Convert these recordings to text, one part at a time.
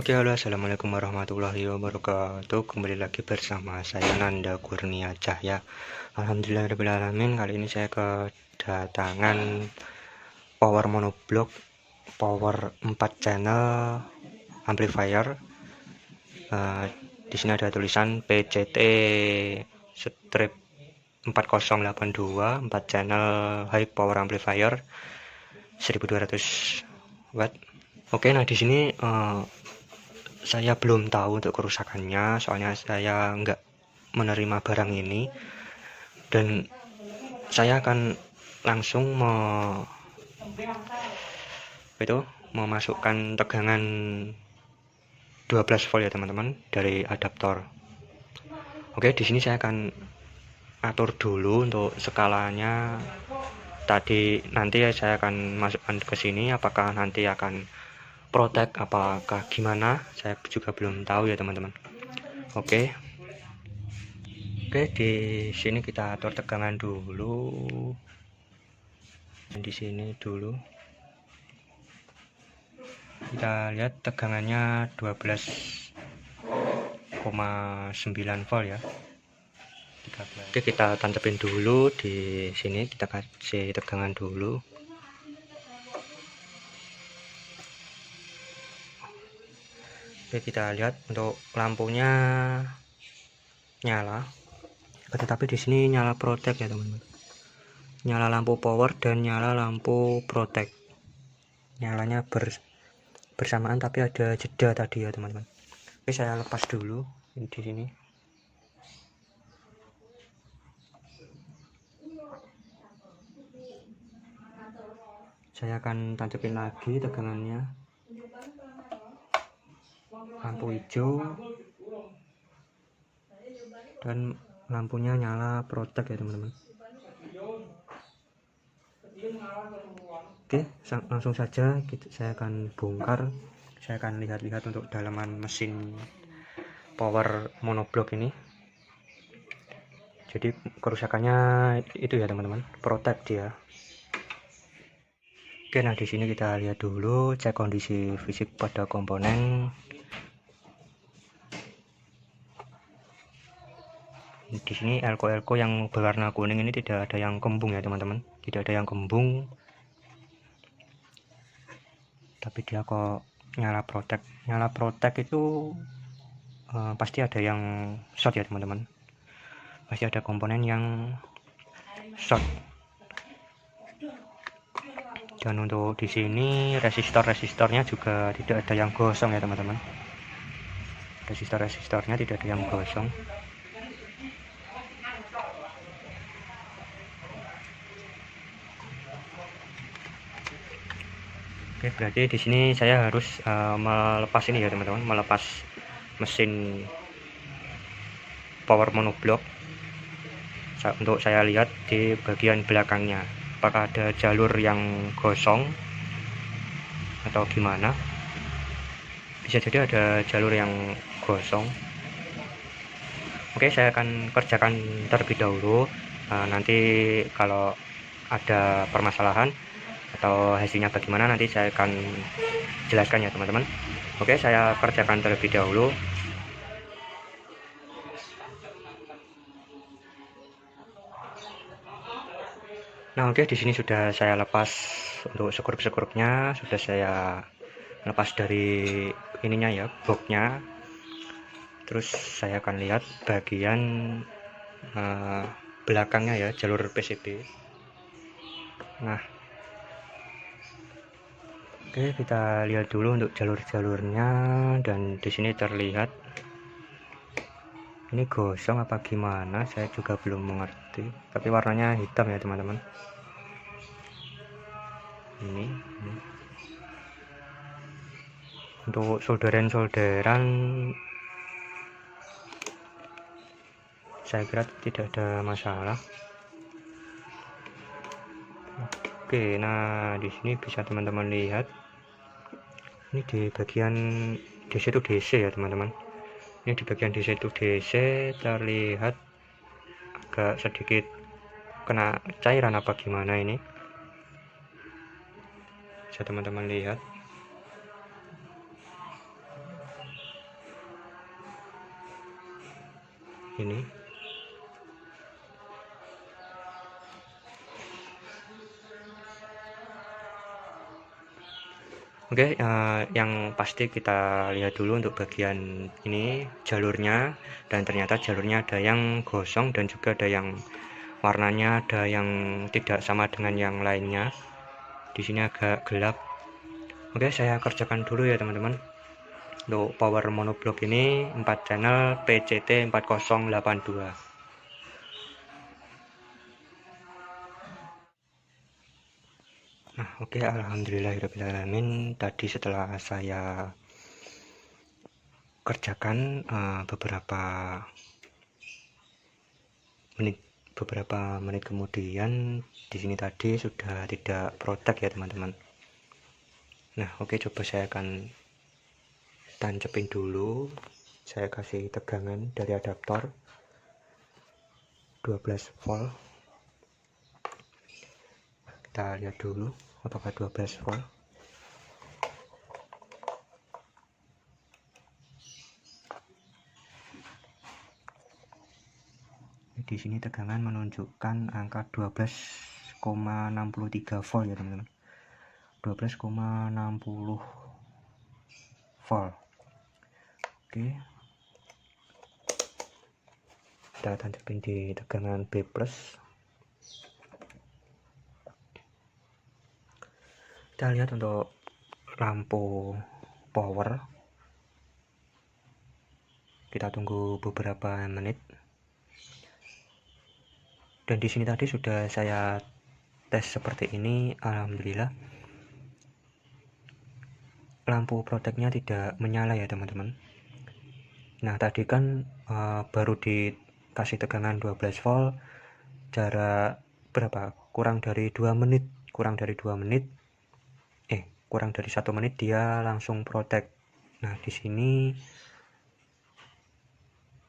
Oke, halo, assalamualaikum warahmatullahi wabarakatuh. Kembali lagi bersama saya Nanda Kurnia Cahya. Alhamdulillahirrahmanirrahim. Kali ini saya kedatangan power monoblock, power 4 channel amplifier. Di sini ada tulisan PCT strip 4082 4 channel high power amplifier 1200 watt. Oke, nah di sini saya belum tahu untuk kerusakannya, soalnya saya nggak menerima barang ini, dan saya akan langsung memasukkan tegangan 12 volt ya teman-teman dari adaptor. Oke, di sini saya akan atur dulu untuk skalanya. Nanti saya akan masukkan ke sini, apakah nanti akan protek apakah gimana, saya juga belum tahu ya teman-teman. Oke, di sini kita atur tegangan dulu. Di sini dulu kita lihat tegangannya 12,9 volt ya. Oke, kita tancapin dulu di sini, kita kasih tegangan dulu. Oke, kita lihat untuk lampunya nyala, tetapi di sini nyala protek ya teman-teman. Nyala lampu power dan nyala lampu protek, nyalanya bersamaan tapi ada jeda tadi ya teman-teman. Oke, saya lepas dulu di sini. Saya akan tancapin lagi tegangannya, lampu hijau dan lampunya nyala protek ya teman-teman. Oke, langsung saja saya akan bongkar. Saya akan lihat-lihat untuk dalaman mesin power monoblock ini. Jadi kerusakannya itu ya teman-teman, protek dia. Oke, nah di sini kita lihat dulu, cek kondisi fisik pada komponen. Di sini elko yang berwarna kuning ini tidak ada yang kembung ya teman-teman, tidak ada yang kembung, tapi dia kok nyala protek. Nyala protek itu pasti ada yang short ya teman-teman, pasti ada komponen yang short. Dan untuk di sini resistornya juga tidak ada yang gosong ya teman-teman, resistornya tidak ada yang gosong. Oke, berarti di sini saya harus melepas ini ya teman-teman, melepas mesin power monoblock. Untuk saya lihat di bagian belakangnya, apakah ada jalur yang gosong atau gimana. Bisa jadi ada jalur yang gosong. Oke, saya akan kerjakan terlebih dahulu. Nanti kalau ada permasalahan atau hasilnya bagaimana, nanti saya akan jelaskan ya teman-teman. Oke, saya kerjakan terlebih dahulu. Nah, oke, di sini sudah saya lepas untuk sekrup-sekrupnya, sudah saya lepas dari ininya ya, boxnya. Terus saya akan lihat bagian belakangnya ya, jalur PCB. Nah, oke, kita lihat dulu untuk jalur-jalurnya, dan di sini terlihat ini gosong apa gimana, saya juga belum mengerti, tapi warnanya hitam ya teman-teman. Ini untuk solderan saya kira tidak ada masalah. Oke, nah di sini bisa teman-teman lihat, ini di bagian DC to DC ya teman-teman. Ini di bagian DC to DC terlihat agak sedikit kena cairan apa gimana ini, bisa teman-teman lihat. ini. Oke, yang pasti kita lihat dulu untuk bagian ini jalurnya, dan ternyata jalurnya ada yang gosong dan juga ada yang warnanya ada yang tidak sama dengan yang lainnya. Di sini agak gelap. Oke, saya kerjakan dulu ya teman-teman. Untuk power monoblock ini 4 channel PCT 4082. Nah, oke, alhamdulillahirrahmanirrahim. Tadi setelah saya kerjakan beberapa menit kemudian, di sini tadi sudah tidak protek ya teman-teman. Nah, oke, coba saya akan tancepin dulu. Saya kasih tegangan dari adaptor 12 volt. Kita lihat dulu apakah 12 volt. Di sini tegangan menunjukkan angka 12,63 volt ya teman-teman. 12,60 volt. Oke, kita tancapin di tegangan B+. Kita lihat untuk lampu power, kita tunggu beberapa menit. Dan di sini tadi sudah saya tes seperti ini, alhamdulillah lampu proteknya tidak menyala ya teman-teman. Nah, tadi kan baru dikasih tegangan 12 volt, jarak berapa? Kurang dari 1 menit dia langsung protek. Nah, di sini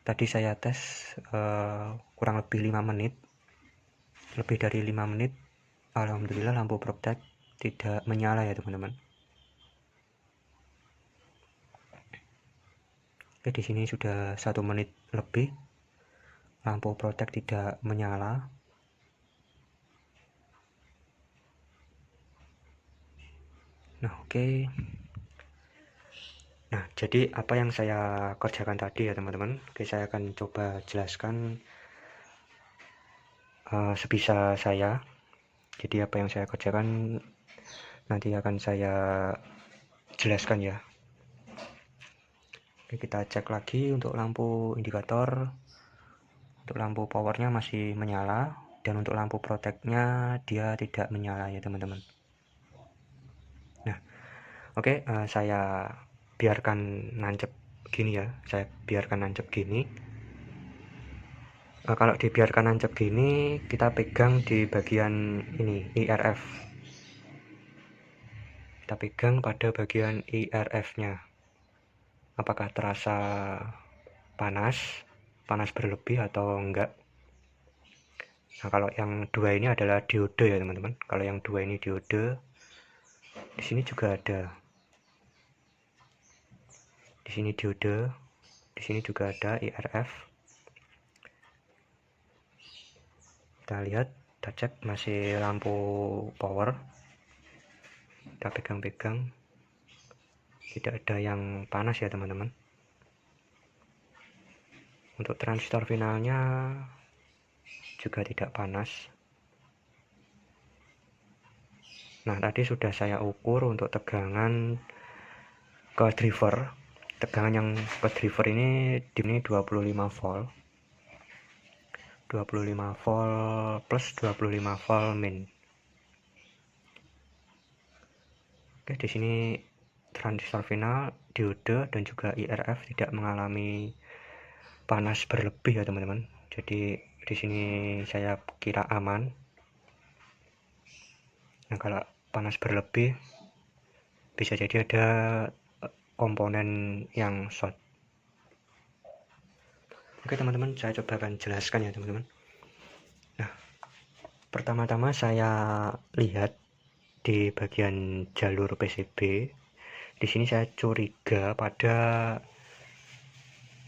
tadi saya tes kurang lebih 5 menit, lebih dari 5 menit, alhamdulillah lampu protek tidak menyala ya teman-teman. Oke, di sini sudah 1 menit lebih, lampu protek tidak menyala. Nah, oke. Nah, jadi apa yang saya kerjakan tadi ya teman-teman. Oke, saya akan coba jelaskan sebisa saya. Jadi apa yang saya kerjakan nanti akan saya jelaskan ya. Oke, kita cek lagi untuk lampu indikator. Untuk lampu powernya masih menyala, dan untuk lampu proteknya dia tidak menyala ya teman-teman. Nah, oke, saya biarkan nancep gini ya, kalau dibiarkan nancep gini, kita pegang di bagian ini IRF, kita pegang pada bagian IRF nya, apakah terasa panas berlebih atau enggak. Nah, kalau yang dua ini adalah diode ya teman-teman. Kalau yang dua ini diode, di sini juga ada, di sini diode, di sini juga ada IRF. Kita lihat, kita cek masih lampu power, kita pegang-pegang, tidak ada yang panas ya teman-teman. Untuk transistor finalnya juga tidak panas. Nah, tadi sudah saya ukur untuk tegangan ke driver. Tegangan yang ke driver ini di sini 25 volt. 25 volt plus 25 volt min. Oke, di sini transistor final, diode dan juga IRF tidak mengalami panas berlebih ya teman-teman. Jadi di sini saya kira aman. Nah, kalau panas berlebih bisa jadi ada komponen yang short. Oke teman-teman, saya coba akan jelaskan ya teman-teman. Nah, pertama-tama saya lihat di bagian jalur PCB. Di sini saya curiga pada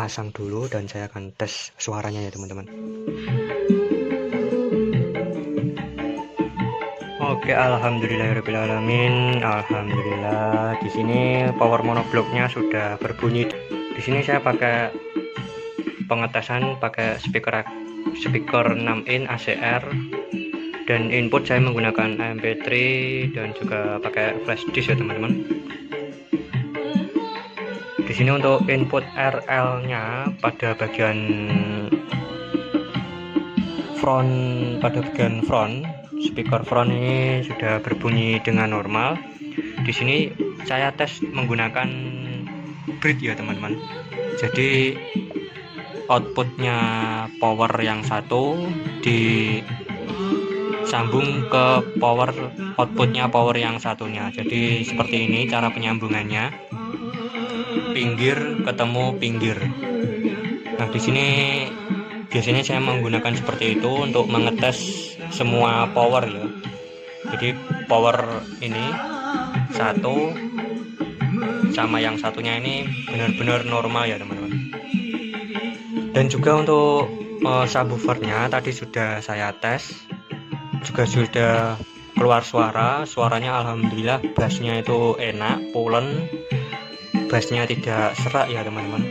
pasang dulu dan saya akan tes suaranya ya teman-teman. Oke, alhamdulillahirobbilalamin. Alhamdulillah, di sini power monoblocknya sudah berbunyi. Di sini saya pakai pengetesan pakai speaker 6 in ACR, dan input saya menggunakan MP3 dan juga pakai flash disk ya teman-teman. Di sini untuk input RL-nya pada bagian front, speaker front ini sudah berbunyi dengan normal. Di sini saya tes menggunakan bridge ya teman-teman. Jadi outputnya power yang satu disambung ke outputnya power yang satunya. Jadi seperti ini cara penyambungannya, pinggir ketemu pinggir. Nah, di sini biasanya saya menggunakan seperti itu untuk mengetes semua power ya. Jadi power ini satu sama yang satunya ini benar-benar normal ya teman-teman. Dan juga untuk subwoofernya tadi sudah saya tes, juga sudah keluar suaranya alhamdulillah, bassnya itu enak, pulen, bassnya tidak serak ya teman-teman.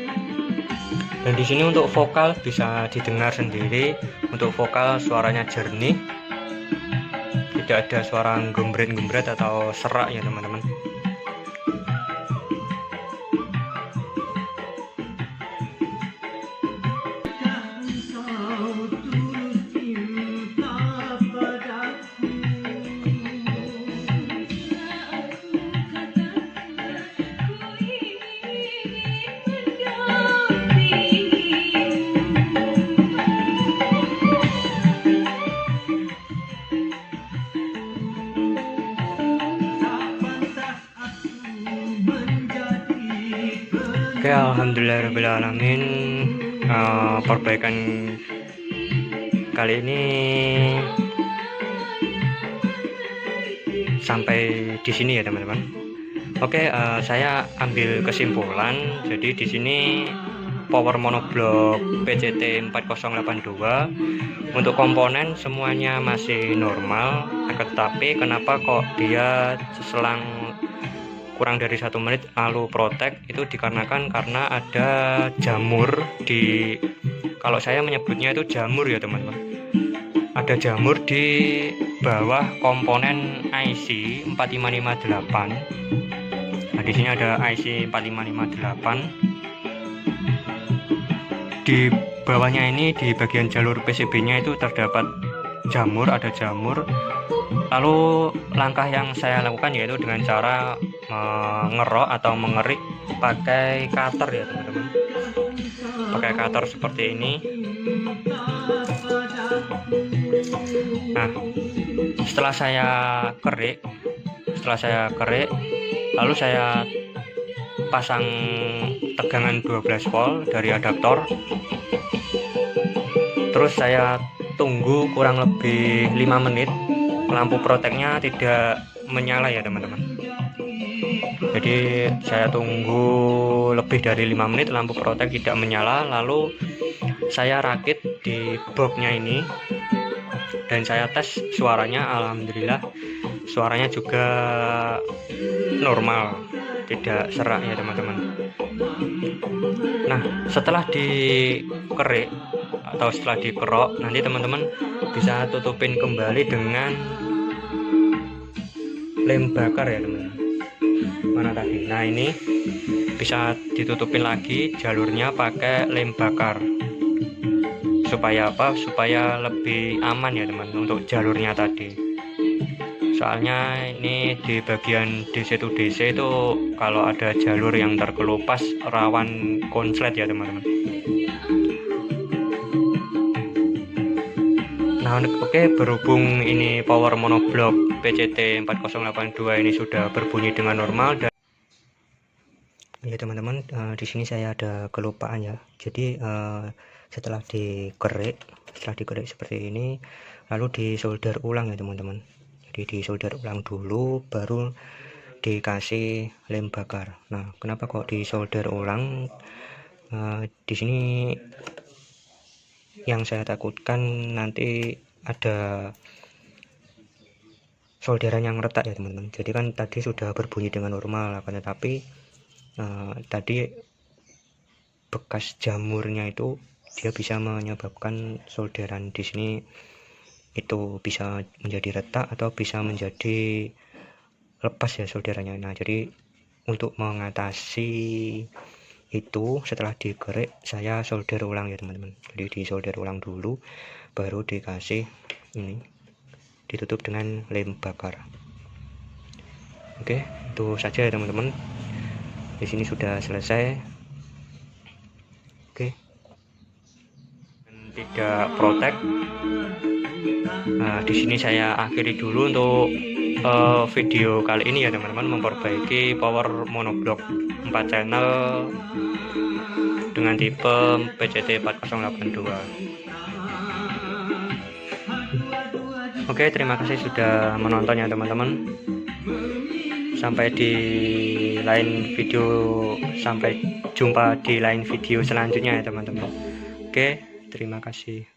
Dan di sini untuk vokal bisa didengar sendiri, untuk vokal suaranya jernih, tidak ada suara gembret atau serak ya teman-teman. Oke, alhamdulillahirobbilalamin. Perbaikan kali ini sampai di sini ya teman-teman. Oke, saya ambil kesimpulan. Jadi di sini power monoblock PCT 4082 untuk komponen semuanya masih normal, tetapi kenapa kok dia selang kurang dari 1 menit lalu protek, itu dikarenakan karena ada jamur di, kalau saya menyebutnya itu jamur ya teman-teman, ada jamur di bawah komponen IC 4558. Nah, di sini ada IC 4558. Di bawahnya ini di bagian jalur PCB-nya itu terdapat jamur, ada jamur. Lalu langkah yang saya lakukan yaitu dengan cara mengerok atau mengerik pakai cutter ya teman-teman, pakai cutter seperti ini. Nah, setelah saya kerik lalu saya pasang tegangan 12 volt dari adaptor, terus saya tunggu kurang lebih 5 menit, lampu proteknya tidak menyala ya teman-teman. Jadi saya tunggu lebih dari 5 menit, lampu protek tidak menyala. Lalu saya rakit di boxnya ini dan saya tes suaranya, alhamdulillah suaranya juga normal, tidak serak ya teman-teman. Nah, setelah dikerik atau setelah dikerok, nanti teman-teman bisa tutupin kembali dengan lem bakar ya teman-teman. Mana tadi? Nah, ini bisa ditutupin lagi jalurnya pakai lem bakar. Supaya apa? Supaya lebih aman ya teman untuk jalurnya tadi. Soalnya ini di bagian DC to DC itu kalau ada jalur yang terkelupas rawan konslet ya teman-teman. Nah, oke, berhubung ini power monoblock PCT 4082 ini sudah berbunyi dengan normal, dan ya teman-teman, di sini saya ada kelupaan ya. Jadi setelah dikerik seperti ini, lalu disolder ulang ya teman-teman. Jadi disolder ulang dulu, baru dikasih lem bakar. Nah, kenapa kok disolder ulang? Di sini yang saya takutkan nanti ada solderan yang retak ya teman-teman. Jadi kan tadi sudah berbunyi dengan normal, akan tetapi tadi bekas jamurnya itu dia bisa menyebabkan solderan di sini itu bisa menjadi retak atau bisa menjadi lepas ya solderannya. Nah, jadi untuk mengatasi itu setelah digerek saya solder ulang ya teman-teman. Jadi disolder ulang dulu, baru dikasih ini, ditutup dengan lem bakar. Oke, itu saja ya teman-teman. Di sini sudah selesai. Oke, tidak protek. Nah, di sini saya akhiri dulu untuk video kali ini ya teman-teman, memperbaiki power monoblock 4 channel dengan tipe PCT 4082. Oke, terima kasih sudah menonton ya teman-teman. Sampai jumpa di lain video selanjutnya ya teman-teman. Oke, terima kasih.